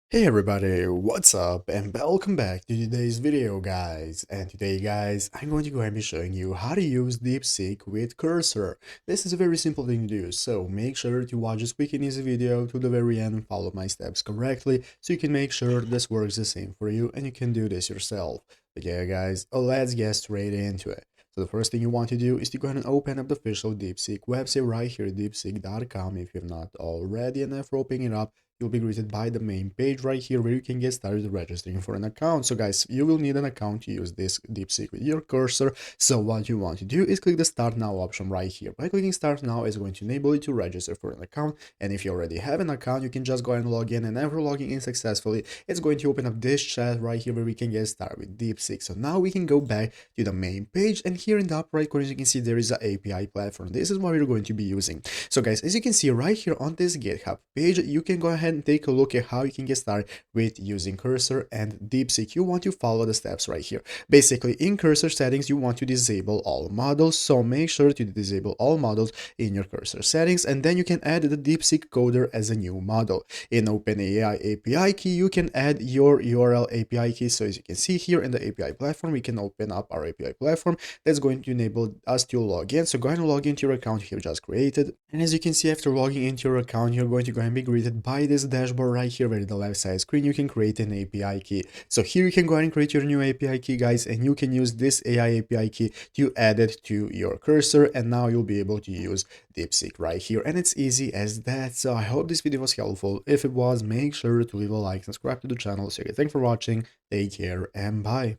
Hey everybody, what's up and welcome back to today's video guys. And today guys, I'm going to go and be showing you how to use Deepseek with cursor. This is a very simple thing to do, so make sure to watch this quick and easy video to the very end and follow my steps correctly so you can make sure this works the same for you and you can do this yourself. But yeah guys, let's get straight into it. So the first thing you want to do is to go ahead and open up the official Deepseek website right here, deepseek.com if you've not already, and after opening it up, you'll be greeted by the main page right here where you can get started registering for an account. So guys, you will need an account to use this Deepseek with your cursor. So what you want to do is click the start now option right here. By clicking start now is going to enable you to register for an account, and if you already have an account you can just go and log in, and after logging in successfully it's going to open up this chat right here where we can get started with Deepseek. So now we can go back to the main page, and here in the upper right corner you can see there is an API platform. This is what we're going to be using. So guys, as you can see right here on this GitHub page, you can go ahead and take a look at how you can get started with using cursor and Deepseek. You want to follow the steps right here. Basically, in cursor settings, you want to disable all models. So make sure to disable all models in your cursor settings, and then you can add the Deepseek coder as a new model. In OpenAI API key, you can add your URL API key. So as you can see here in the API platform, we can open up our API platform. That's going to enable us to log in. So go ahead and log into your account you just created. And as you can see, after logging into your account, you're going to go and be greeted by this dashboard right here where in the left side screen you can create an API key. So here you can go ahead and create your new API key guys, and you can use this AI API key to add it to your cursor, and now you'll be able to use Deepseek right here, and it's easy as that. So I hope this video was helpful. If it was, make sure to leave a like, subscribe to the channel. So thanks for watching, take care and bye.